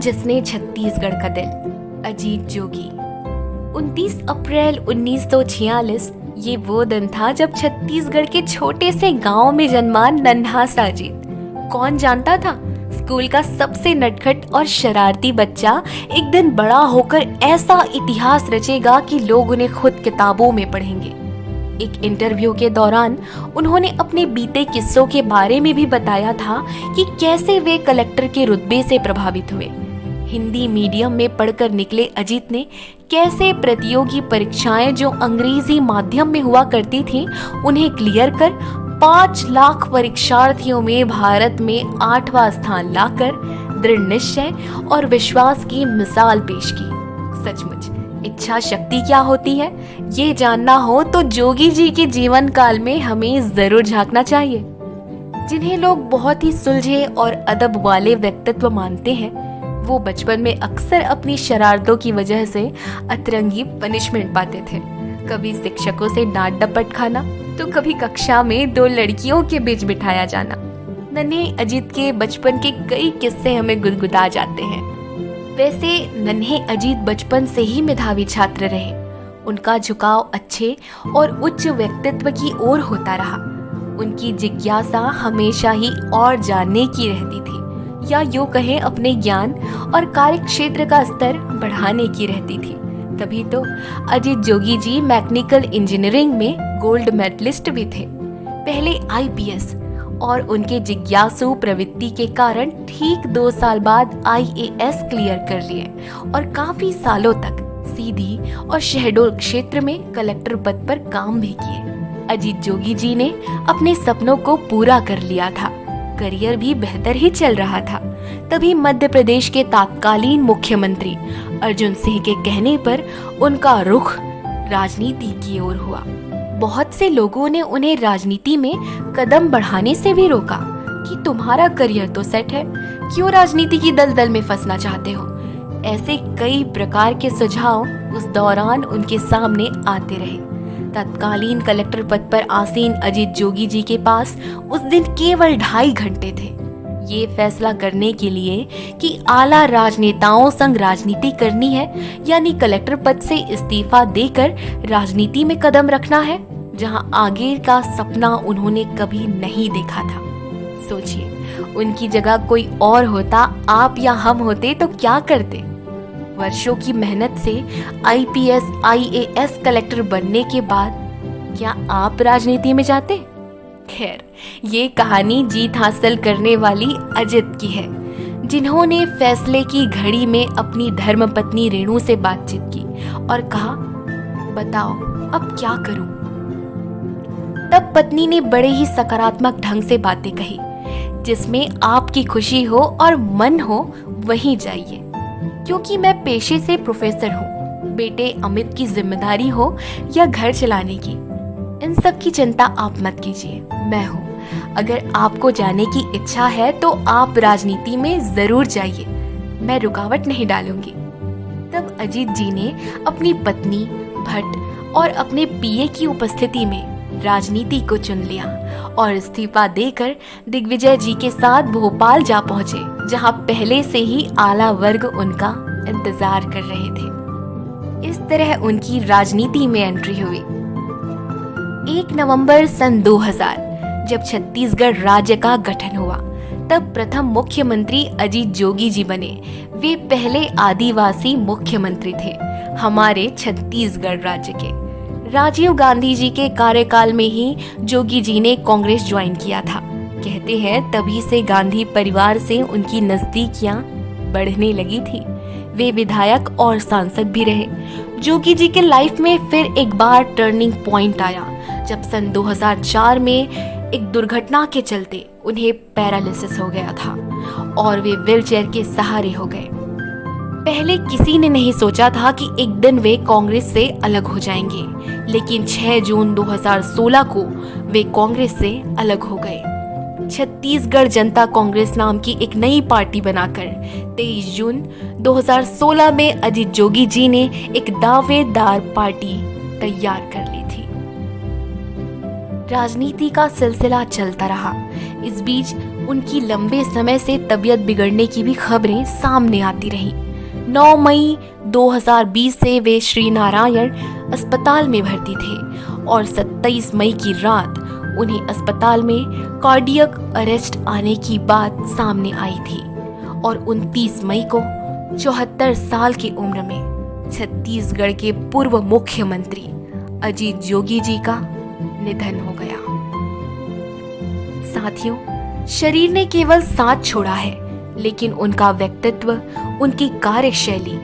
जिसने छत्तीसगढ़ का दिल, अजीत जोगी। 29 अप्रैल 1946 ये वो दिन था जब छत्तीसगढ़ के छोटे से गांव में जन्मा नन्हा सा अजीत। कौन जानता था स्कूल का सबसे नटखट और शरारती बच्चा एक दिन बड़ा होकर ऐसा इतिहास रचेगा कि लोग उन्हें खुद किताबों में पढ़ेंगे। एक इंटरव्यू के दौरान उन्होंने अपने बीते किस्सों के बारे में भी बताया था कि कैसे वे कलेक्टर के रुतबे से प्रभावित हुए। हिंदी मीडियम में पढ़कर निकले अजीत ने कैसे प्रतियोगी परीक्षाएं जो अंग्रेजी माध्यम में हुआ करती थीं, उन्हें क्लियर कर 5 लाख परीक्षार्थियों में भारत में 8वां स्थान लाकर दृढ़ निश्चय और विश्वास की मिसाल पेश की। सचमुच इच्छा शक्ति क्या होती है, ये जानना हो तो जोगी जी के जीवन काल में हमें जरूर झांकना चाहिए। जिन्हें लोग बहुत ही सुलझे और अदब वाले व्यक्तित्व मानते हैं, वो बचपन में अक्सर अपनी शरारतों की वजह से अतरंगी पनिशमेंट पाते थे। कभी शिक्षकों से डांट डपट खाना, तो कभी कक्षा में 2 लड़कियों के बीच बिठाया जाना। नन्हे अजीत के बचपन के कई किस्से हमें गुदगुदा जाते हैं। वैसे नन्हे अजीत बचपन से ही मेधावी छात्र रहे। उनका झुकाव अच्छे और उच्च व्यक्तित्व की ओर होता रहा। उनकी जिज्ञासा हमेशा ही और जानने की रहती थी, या यूं कहें अपने ज्ञान और कार्य क्षेत्र का स्तर बढ़ाने की रहती थी। तभी तो अजीत जोगी जी मैकेनिकल इंजीनियरिंग में गोल्ड मेडलिस्ट भी थे। पहले आईपीएस और उनके जिज्ञासु प्रवृत्ति के कारण ठीक 2 साल बाद आईएएस क्लियर कर लिए और काफी सालों तक सीधी और शहडोल क्षेत्र में कलेक्टर पद पर काम भी किए। अजीत जोगी जी ने अपने सपनों को पूरा कर लिया था। करियर भी बेहतर ही चल रहा था। तभी मध्य प्रदेश के तत्कालीन मुख्यमंत्री अर्जुन सिंह के कहने पर उनका रुख राजनीति की ओर हुआ। बहुत से लोगों ने उन्हें राजनीति में कदम बढ़ाने से भी रोका कि तुम्हारा करियर तो सेट है, क्यों राजनीति की दलदल में फंसना चाहते हो। ऐसे कई प्रकार के सुझाव उस दौरान उनके सामने आते रहे। तत्कालीन कलेक्टर पद पर आसीन अजीत जोगी जी के पास उस दिन केवल 2.5 घंटे थे, ये फैसला करने के लिए कि आला राजनेताओं संग राजनीति करनी है, यानी कलेक्टर पद से इस्तीफा देकर राजनीति में कदम रखना है, जहां आगे का सपना उन्होंने कभी नहीं देखा था। सोचिए, उनकी जगह कोई और होता, आप या हम होते तो क्या करते। वर्षों की मेहनत से आईपीएस आईएएस कलेक्टर बनने के बाद क्या आप राजनीति में जाते? खैर, ये कहानी जीत हासिल करने वाली अजित की है, जिन्होंने फैसले की घड़ी में अपनी धर्मपत्नी रेणु से बातचीत की और कहा, बताओ अब क्या करूं। तब पत्नी ने बड़े ही सकारात्मक ढंग से बातें कही, जिसमें आपकी खुशी हो और मन हो वहीं जाइए, क्योंकि मैं पेशे से प्रोफेसर हूँ। बेटे अमित की जिम्मेदारी हो या घर चलाने की, इन सब की चिंता आप मत कीजिए, मैं हूँ। अगर आपको जाने की इच्छा है तो आप राजनीति में जरूर जाइए, मैं रुकावट नहीं डालूंगी। तब अजीत जी ने अपनी पत्नी भट्ट और अपने पीए की उपस्थिति में राजनीति को चुन लिया और इस्तीफा देकर दिग्विजय जी के साथ भोपाल जा पहुंचे, जहां पहले से ही आला वर्ग उनका इंतजार कर रहे थे। इस तरह उनकी राजनीति में एंट्री हुई। 1 नवंबर सन 2000 जब छत्तीसगढ़ राज्य का गठन हुआ, तब प्रथम मुख्यमंत्री अजीत जोगी जी बने। वे पहले आदिवासी मुख्यमंत्री थे हमारे छत्तीसगढ़ राज्य के। राजीव गांधी जी के कार्यकाल में ही जोगी जी ने कांग्रेस ज्वाइन किया था। कहते हैं तभी से गांधी परिवार से उनकी नजदीकियां बढ़ने लगी थी। वे विधायक और सांसद भी रहे। जोगी जी के लाइफ में फिर एक बार टर्निंग पॉइंट आया, जब सन 2004 में एक दुर्घटना के चलते उन्हें पैरालिसिस हो गया था और वे व्हीलचेयर के सहारे हो गए। पहले किसी ने नहीं सोचा था कि एक दिन वे कांग्रेस से अलग हो जाएंगे, लेकिन 6 जून 2016 को वे कांग्रेस से अलग हो गए। छत्तीसगढ़ जनता कांग्रेस नाम की एक नई पार्टी बनाकर 23 जून 2016 में अजीत जोगी जी ने एक दावेदार पार्टी तैयार कर ली थी। राजनीति का सिलसिला चलता रहा। इस बीच उनकी लंबे समय से तबीयत बिगड़ने की भी खबरें सामने आती रहीं। 9 मई 2020 से वे श्री नारायण अस्पताल में भर्ती थे और 27 मई की रात उन्हें अस्पताल में कार्डियक अरेस्ट आने की बात सामने आई थी और 29 मई को 74 साल की उम्र में छत्तीसगढ़ के पूर्व मुख्यमंत्री अजीत जोगी जी का निधन हो गया। साथियों, शरीर ने केवल साथ छोड़ा है, लेकिन उनका व्यक्तित्व, उनकी कार्यशैली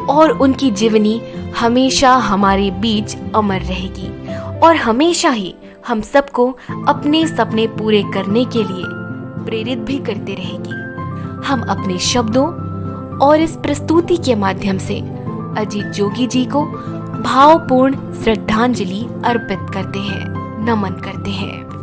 और उनकी जीवनी हमेशा हमारे बीच अमर रहेगी और हमेशा ही हम सबको अपने सपने पूरे करने के लिए प्रेरित भी करते रहेगी। हम अपने शब्दों और इस प्रस्तुति के माध्यम से अजीत जोगी जी को भावपूर्ण श्रद्धांजलि अर्पित करते हैं, नमन करते हैं।